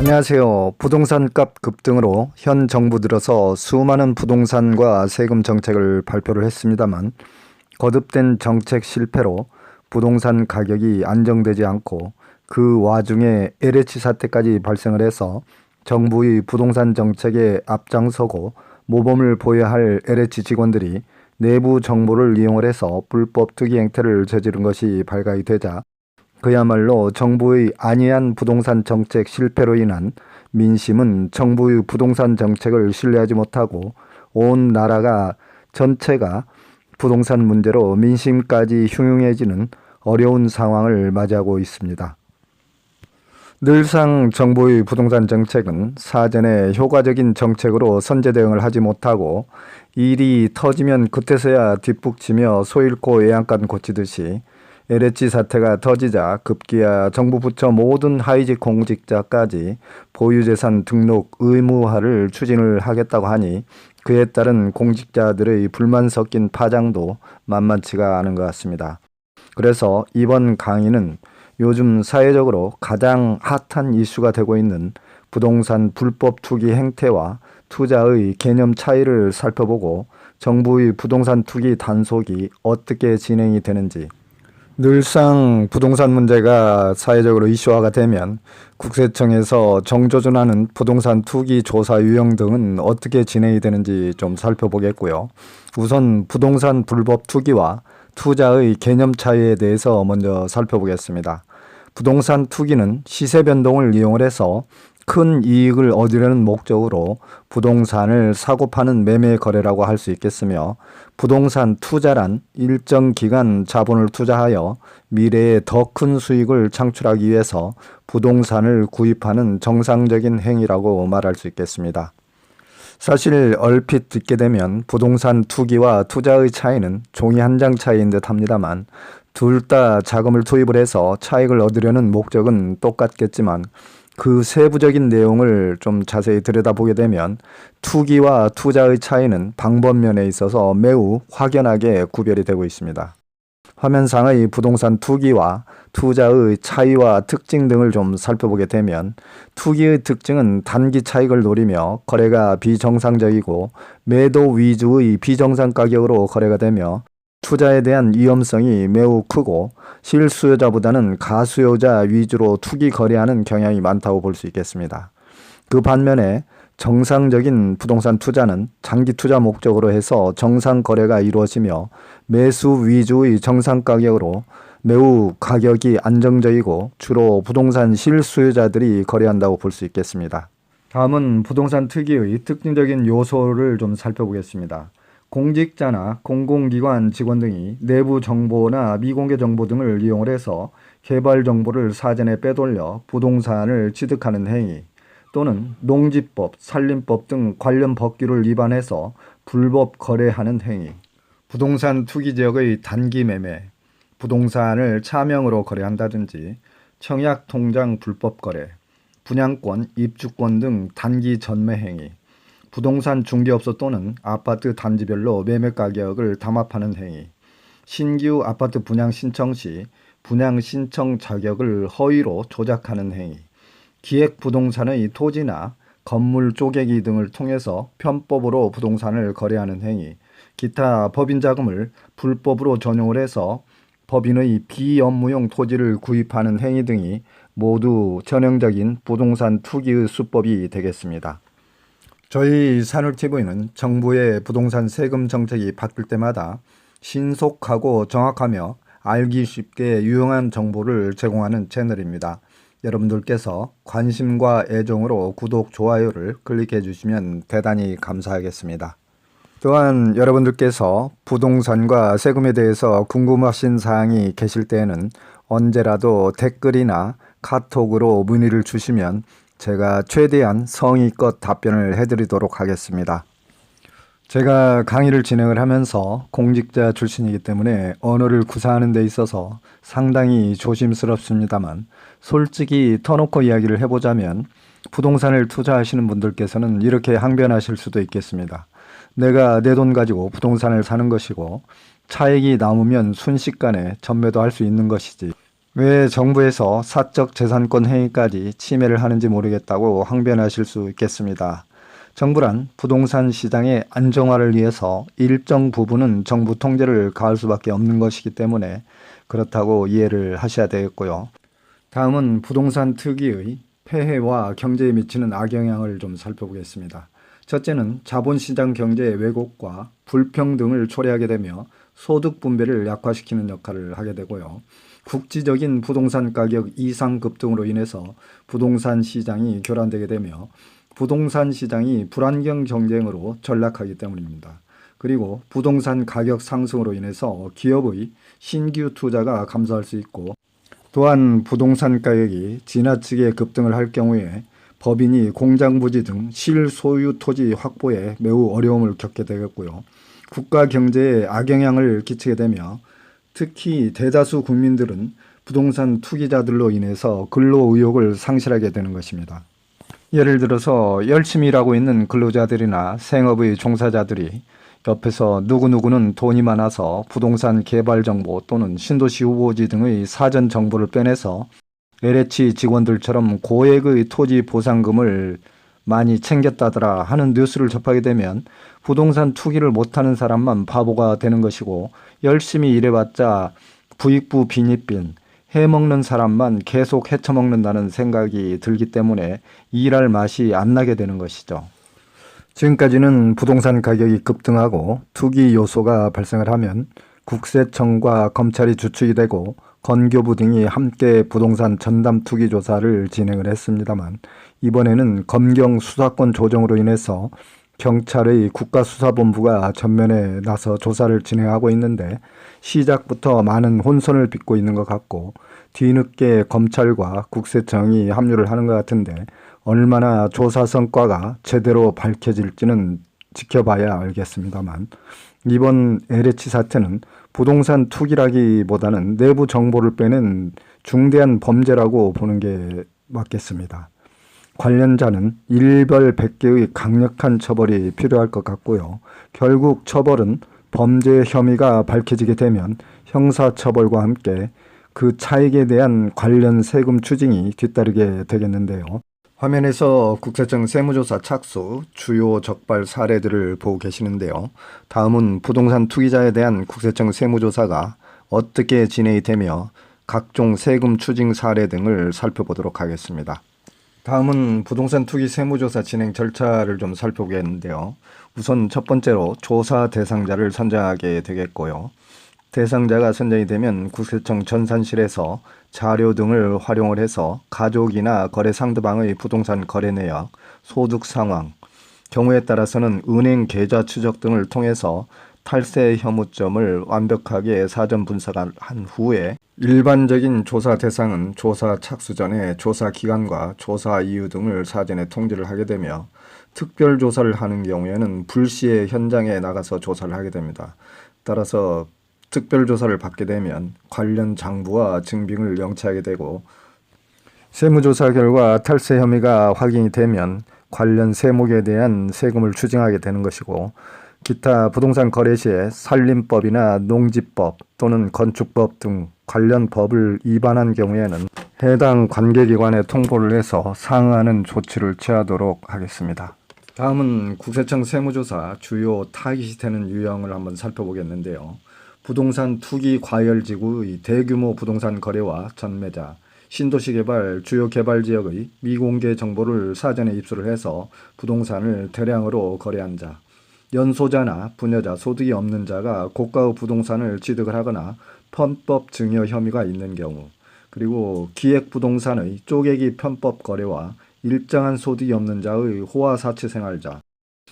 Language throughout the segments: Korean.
안녕하세요. 부동산값 급등으로 현 정부 들어서 수많은 부동산과 세금 정책을 발표를 했습니다만 거듭된 정책 실패로 부동산 가격이 안정되지 않고 그 와중에 LH 사태까지 발생을 해서 정부의 부동산 정책에 앞장서고 모범을 보여야 할 LH 직원들이 내부 정보를 이용을 해서 불법 투기 행태를 저지른 것이 발각이 되자 그야말로 정부의 안이한 부동산 정책 실패로 인한 민심은 정부의 부동산 정책을 신뢰하지 못하고 온 나라가 전체가 부동산 문제로 민심까지 흉흉해지는 어려운 상황을 맞이하고 있습니다. 늘상 정부의 부동산 정책은 사전에 효과적인 정책으로 선제 대응을 하지 못하고 일이 터지면 그때서야 뒷북치며 소 잃고 애양간 고치듯이 LH 사태가 터지자 급기야 정부 부처 모든 하위직 공직자까지 보유재산 등록 의무화를 추진을 하겠다고 하니 그에 따른 공직자들의 불만 섞인 파장도 만만치가 않은 것 같습니다. 그래서 이번 강의는 요즘 사회적으로 가장 핫한 이슈가 되고 있는 부동산 불법 투기 행태와 투자의 개념 차이를 살펴보고 정부의 부동산 투기 단속이 어떻게 진행이 되는지, 늘상 부동산 문제가 사회적으로 이슈화가 되면 국세청에서 정조준하는 부동산 투기 조사 유형 등은 어떻게 진행이 되는지 좀 살펴보겠고요. 우선 부동산 불법 투기와 투자의 개념 차이에 대해서 먼저 살펴보겠습니다. 부동산 투기는 시세 변동을 이용을 해서 큰 이익을 얻으려는 목적으로 부동산을 사고 파는 매매 거래라고 할 수 있겠으며, 부동산 투자란 일정 기간 자본을 투자하여 미래에 더 큰 수익을 창출하기 위해서 부동산을 구입하는 정상적인 행위라고 말할 수 있겠습니다. 사실 얼핏 듣게 되면 부동산 투기와 투자의 차이는 종이 한 장 차이인 듯 합니다만, 둘 다 자금을 투입을 해서 차익을 얻으려는 목적은 똑같겠지만 그 세부적인 내용을 좀 자세히 들여다보게 되면 투기와 투자의 차이는 방법면에 있어서 매우 확연하게 구별이 되고 있습니다. 화면상의 부동산 투기와 투자의 차이와 특징 등을 좀 살펴보게 되면, 투기의 특징은 단기 차익을 노리며 거래가 비정상적이고 매도 위주의 비정상 가격으로 거래가 되며, 투자에 대한 위험성이 매우 크고 실수요자보다는 가수요자 위주로 투기 거래하는 경향이 많다고 볼 수 있겠습니다. 그 반면에 정상적인 부동산 투자는 장기 투자 목적으로 해서 정상 거래가 이루어지며 매수 위주의 정상 가격으로 매우 가격이 안정적이고 주로 부동산 실수요자들이 거래한다고 볼 수 있겠습니다. 다음은 부동산 특유의 특징적인 요소를 좀 살펴보겠습니다. 공직자나 공공기관 직원 등이 내부 정보나 미공개 정보 등을 이용을 해서 개발 정보를 사전에 빼돌려 부동산을 취득하는 행위, 또는 농지법, 산림법 등 관련 법규를 위반해서 불법 거래하는 행위, 부동산 투기 지역의 단기 매매, 부동산을 차명으로 거래한다든지 청약 통장 불법 거래, 분양권, 입주권 등 단기 전매 행위, 부동산 중개업소 또는 아파트 단지별로 매매 가격을 담합하는 행위, 신규 아파트 분양 신청 시 분양 신청 자격을 허위로 조작하는 행위, 기획 부동산의 토지나 건물 쪼개기 등을 통해서 편법으로 부동산을 거래하는 행위, 기타 법인 자금을 불법으로 전용을 해서 법인의 비업무용 토지를 구입하는 행위 등이 모두 전형적인 부동산 투기의 수법이 되겠습니다. 저희 산울TV는 정부의 부동산 세금 정책이 바뀔 때마다 신속하고 정확하며 알기 쉽게 유용한 정보를 제공하는 채널입니다. 여러분들께서 관심과 애정으로 구독, 좋아요를 클릭해 주시면 대단히 감사하겠습니다. 또한 여러분들께서 부동산과 세금에 대해서 궁금하신 사항이 계실 때에는 언제라도 댓글이나 카톡으로 문의를 주시면 제가 최대한 성의껏 답변을 해드리도록 하겠습니다. 제가 강의를 진행을 하면서 공직자 출신이기 때문에 언어를 구사하는 데 있어서 상당히 조심스럽습니다만, 솔직히 터놓고 이야기를 해보자면 부동산을 투자하시는 분들께서는 이렇게 항변하실 수도 있겠습니다. 내가 내 돈 가지고 부동산을 사는 것이고 차익이 남으면 순식간에 전매도 할 수 있는 것이지, 왜 정부에서 사적 재산권 행위까지 침해를 하는지 모르겠다고 항변하실 수 있겠습니다. 정부란 부동산 시장의 안정화를 위해서 일정 부분은 정부 통제를 가할 수밖에 없는 것이기 때문에 그렇다고 이해를 하셔야 되겠고요. 다음은 부동산 특이의 폐해와 경제에 미치는 악영향을 좀 살펴보겠습니다. 첫째는 자본시장 경제의 왜곡과 불평등을 초래하게 되며 소득 분배를 약화시키는 역할을 하게 되고요. 국지적인 부동산 가격 이상 급등으로 인해서 부동산 시장이 교란되게 되며 부동산 시장이 불안경 경쟁으로 전락하기 때문입니다. 그리고 부동산 가격 상승으로 인해서 기업의 신규 투자가 감소할 수 있고, 또한 부동산 가격이 지나치게 급등을 할 경우에 법인이 공장 부지 등 실소유 토지 확보에 매우 어려움을 겪게 되겠고요. 국가 경제에 악영향을 끼치게 되며 특히 대다수 국민들은 부동산 투기자들로 인해서 근로 의욕을 상실하게 되는 것입니다. 예를 들어서 열심히 일하고 있는 근로자들이나 생업의 종사자들이 옆에서 누구누구는 돈이 많아서 부동산 개발 정보 또는 신도시 후보지 등의 사전 정보를 빼내서 LH 직원들처럼 고액의 토지 보상금을 많이 챙겼다더라 하는 뉴스를 접하게 되면 부동산 투기를 못하는 사람만 바보가 되는 것이고, 열심히 일해봤자 부익부 빈익빈 해먹는 사람만 계속 헤쳐먹는다는 생각이 들기 때문에 일할 맛이 안 나게 되는 것이죠. 지금까지는 부동산 가격이 급등하고 투기 요소가 발생을 하면 국세청과 검찰이 주축이 되고 건교부 등이 함께 부동산 전담 투기 조사를 진행을 했습니다만, 이번에는 검경 수사권 조정으로 인해서 경찰의 국가수사본부가 전면에 나서 조사를 진행하고 있는데, 시작부터 많은 혼선을 빚고 있는 것 같고 뒤늦게 검찰과 국세청이 합류를 하는 것 같은데, 얼마나 조사 성과가 제대로 밝혀질지는 지켜봐야 알겠습니다만, 이번 LH 사태는 부동산 투기라기보다는 내부 정보를 빼낸 중대한 범죄라고 보는 게 맞겠습니다. 관련자는 일별백계의 강력한 처벌이 필요할 것 같고요. 결국 처벌은 범죄 혐의가 밝혀지게 되면 형사처벌과 함께 그 차익에 대한 관련 세금 추징이 뒤따르게 되겠는데요. 화면에서 국세청 세무조사 착수 주요 적발 사례들을 보고 계시는데요. 다음은 부동산 투기자에 대한 국세청 세무조사가 어떻게 진행이 되며 각종 세금 추징 사례 등을 살펴보도록 하겠습니다. 다음은 부동산 투기 세무조사 진행 절차를 좀 살펴보겠는데요. 우선 첫 번째로 조사 대상자를 선정하게 되겠고요. 대상자가 선정이 되면 국세청 전산실에서 자료 등을 활용을 해서 가족이나 거래 상대방의 부동산 거래 내역, 소득 상황, 경우에 따라서는 은행 계좌 추적 등을 통해서 탈세 혐오점을 완벽하게 사전 분석한 후에 일반적인 조사 대상은 조사 착수 전에 조사 기간과 조사 이유 등을 사전에 통지를 하게 되며, 특별 조사를 하는 경우에는 불시에 현장에 나가서 조사를 하게 됩니다. 따라서 특별조사를 받게 되면 관련 장부와 증빙을 영치하게 되고, 세무조사 결과 탈세 혐의가 확인이 되면 관련 세목에 대한 세금을 추징하게 되는 것이고, 기타 부동산 거래 시에 산림법이나 농지법 또는 건축법 등 관련 법을 위반한 경우에는 해당 관계기관에 통보를 해서 상응하는 조치를 취하도록 하겠습니다. 다음은 국세청 세무조사 주요 타깃이 되는 유형을 한번 살펴보겠는데요. 부동산 투기 과열지구의 대규모 부동산 거래와 전매자, 신도시 개발, 주요 개발 지역의 미공개 정보를 사전에 입수를 해서 부동산을 대량으로 거래한 자, 연소자나 부녀자, 소득이 없는 자가 고가의 부동산을 취득을 하거나 편법 증여 혐의가 있는 경우, 그리고 기획부동산의 쪼개기 편법 거래와 일정한 소득이 없는 자의 호화사치 생활자,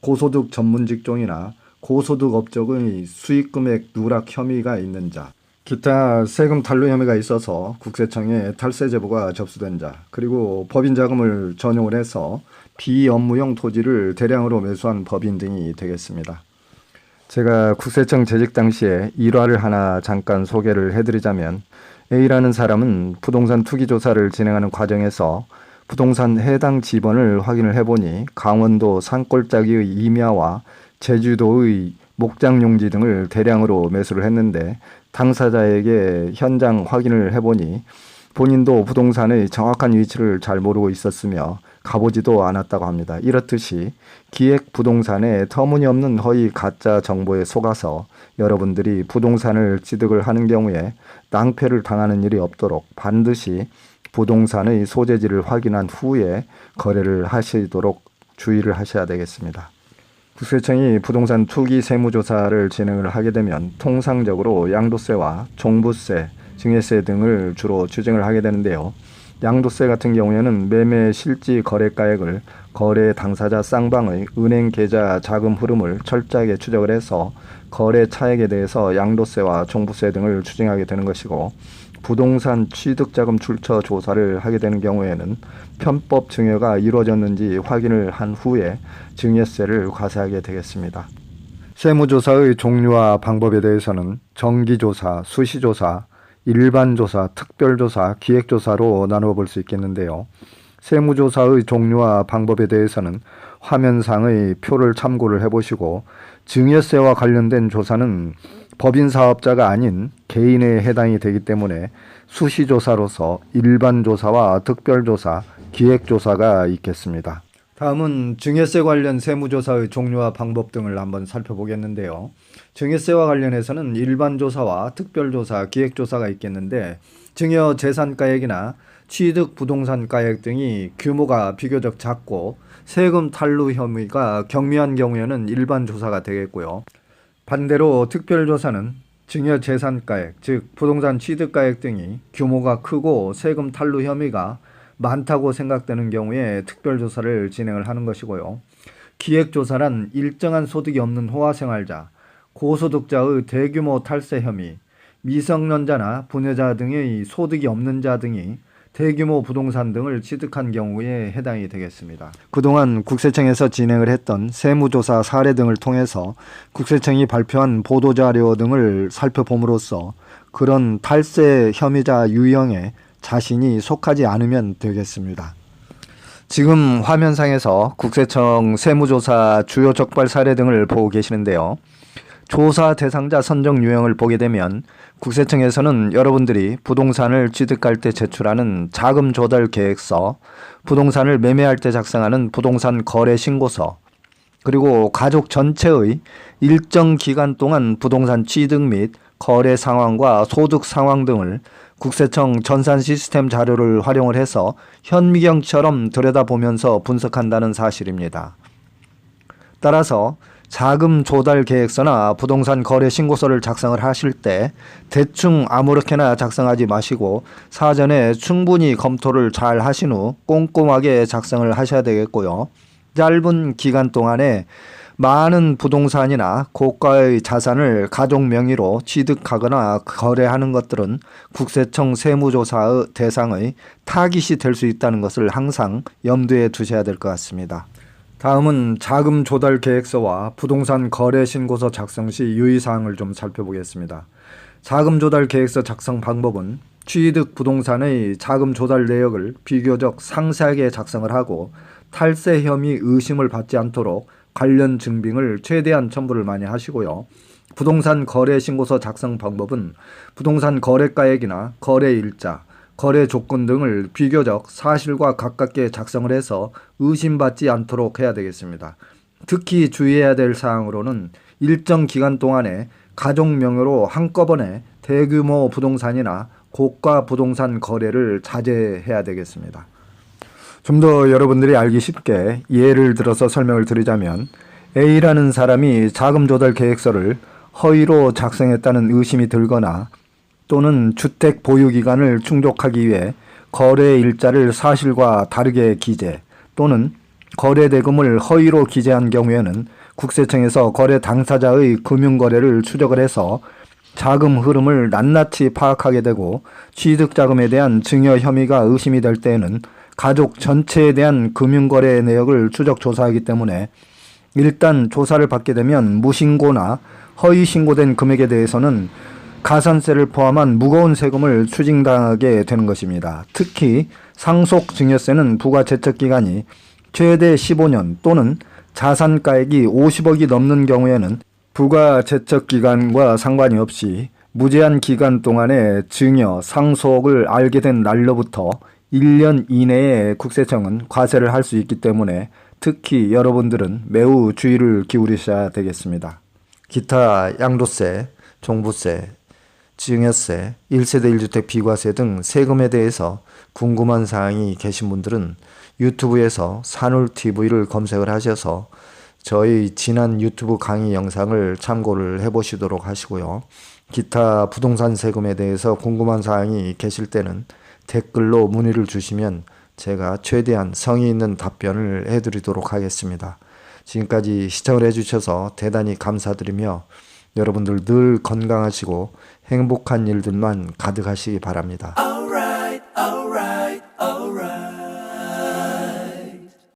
고소득 전문 직종이나 고소득 업종의 수익금액 누락 혐의가 있는 자, 기타 세금 탈루 혐의가 있어서 국세청에 탈세 제보가 접수된 자, 그리고 법인 자금을 전용을 해서 비업무용 토지를 대량으로 매수한 법인 등이 되겠습니다. 제가 국세청 재직 당시에 일화를 하나 잠깐 소개를 해드리자면, A라는 사람은 부동산 투기 조사를 진행하는 과정에서 부동산 해당 지번을 확인을 해보니 강원도 산골짜기의 임야와 제주도의 목장용지 등을 대량으로 매수를 했는데, 당사자에게 현장 확인을 해보니 본인도 부동산의 정확한 위치를 잘 모르고 있었으며 가보지도 않았다고 합니다. 이렇듯이 기획부동산의 터무니없는 허위 가짜 정보에 속아서 여러분들이 부동산을 취득을 하는 경우에 낭패를 당하는 일이 없도록 반드시 부동산의 소재지를 확인한 후에 거래를 하시도록 주의를 하셔야 되겠습니다. 국세청이 부동산 투기 세무조사를 진행을 하게 되면 통상적으로 양도세와 종부세, 증여세 등을 주로 추징을 하게 되는데요. 양도세 같은 경우에는 매매 실지 거래가액을 거래 당사자 쌍방의 은행 계좌 자금 흐름을 철저하게 추적을 해서 거래 차액에 대해서 양도세와 종부세 등을 추징하게 되는 것이고, 부동산 취득자금 출처 조사를 하게 되는 경우에는 편법 증여가 이루어졌는지 확인을 한 후에 증여세를 과세하게 되겠습니다. 세무조사의 종류와 방법에 대해서는 정기조사, 수시조사, 일반조사, 특별조사, 기획조사로 나누어 볼 수 있겠는데요. 세무조사의 종류와 방법에 대해서는 화면상의 표를 참고를 해보시고, 증여세와 관련된 조사는 법인사업자가 아닌 개인에 해당이 되기 때문에 수시조사로서 일반조사와 특별조사, 기획조사가 있겠습니다. 다음은 증여세 관련 세무조사의 종류와 방법 등을 한번 살펴보겠는데요. 증여세와 관련해서는 일반조사와 특별조사, 기획조사가 있겠는데, 증여 재산가액이나 취득 부동산가액 등이 규모가 비교적 작고 세금 탈루 혐의가 경미한 경우에는 일반조사가 되겠고요. 반대로 특별조사는 증여 재산가액, 즉 부동산 취득가액 등이 규모가 크고 세금 탈루 혐의가 많다고 생각되는 경우에 특별조사를 진행을 하는 것이고요. 기획조사란 일정한 소득이 없는 호화생활자, 고소득자의 대규모 탈세 혐의, 미성년자나 부녀자 등의 소득이 없는 자 등이 대규모 부동산 등을 취득한 경우에 해당이 되겠습니다. 그동안 국세청에서 진행을 했던 세무조사 사례 등을 통해서 국세청이 발표한 보도자료 등을 살펴봄으로써 그런 탈세 혐의자 유형에 자신이 속하지 않으면 되겠습니다. 지금 화면상에서 국세청 세무조사 주요 적발 사례 등을 보고 계시는데요. 조사 대상자 선정 유형을 보게 되면 국세청에서는 여러분들이 부동산을 취득할 때 제출하는 자금 조달 계획서, 부동산을 매매할 때 작성하는 부동산 거래 신고서, 그리고 가족 전체의 일정 기간 동안 부동산 취득 및 거래 상황과 소득 상황 등을 국세청 전산 시스템 자료를 활용을 해서 현미경처럼 들여다보면서 분석한다는 사실입니다. 따라서 자금 조달 계획서나 부동산 거래 신고서를 작성을 하실 때 대충 아무렇게나 작성하지 마시고 사전에 충분히 검토를 잘 하신 후 꼼꼼하게 작성을 하셔야 되겠고요. 짧은 기간 동안에 많은 부동산이나 고가의 자산을 가족 명의로 취득하거나 거래하는 것들은 국세청 세무조사의 대상의 타깃이 될 수 있다는 것을 항상 염두에 두셔야 될 것 같습니다. 다음은 자금 조달 계획서와 부동산 거래 신고서 작성 시 유의사항을 좀 살펴보겠습니다. 자금 조달 계획서 작성 방법은 취득 부동산의 자금 조달 내역을 비교적 상세하게 작성을 하고 탈세 혐의 의심을 받지 않도록 관련 증빙을 최대한 첨부를 많이 하시고요. 부동산 거래 신고서 작성 방법은 부동산 거래가액이나 거래 일자, 거래 조건 등을 비교적 사실과 가깝게 작성을 해서 의심받지 않도록 해야 되겠습니다. 특히 주의해야 될 사항으로는 일정 기간 동안에 가족 명의로 한꺼번에 대규모 부동산이나 고가 부동산 거래를 자제해야 되겠습니다. 좀 더 여러분들이 알기 쉽게 예를 들어서 설명을 드리자면, A라는 사람이 자금 조달 계획서를 허위로 작성했다는 의심이 들거나 또는 주택 보유 기간을 충족하기 위해 거래 일자를 사실과 다르게 기재 또는 거래 대금을 허위로 기재한 경우에는 국세청에서 거래 당사자의 금융거래를 추적을 해서 자금 흐름을 낱낱이 파악하게 되고, 취득자금에 대한 증여 혐의가 의심이 될 때에는 가족 전체에 대한 금융거래 내역을 추적 조사하기 때문에 일단 조사를 받게 되면 무신고나 허위 신고된 금액에 대해서는 가산세를 포함한 무거운 세금을 추징당하게 되는 것입니다. 특히 상속 증여세는 부과 제척 기간이 최대 15년 또는 자산가액이 50억이 넘는 경우에는 부과 제척 기간과 상관이 없이 무제한 기간 동안에 증여, 상속을 알게 된 날로부터 1년 이내에 국세청은 과세를 할 수 있기 때문에 특히 여러분들은 매우 주의를 기울이셔야 되겠습니다. 기타 양도세, 종부세, 증여세, 1세대 1주택 비과세 등 세금에 대해서 궁금한 사항이 계신 분들은 유튜브에서 산울TV를 검색을 하셔서 저희 지난 유튜브 강의 영상을 참고를 해보시도록 하시고요. 기타 부동산 세금에 대해서 궁금한 사항이 계실 때는 댓글로 문의를 주시면 제가 최대한 성의 있는 답변을 해드리도록 하겠습니다. 지금까지 시청을 해주셔서 대단히 감사드리며 여러분들 늘 건강하시고 행복한 일들만 가득하시기 바랍니다.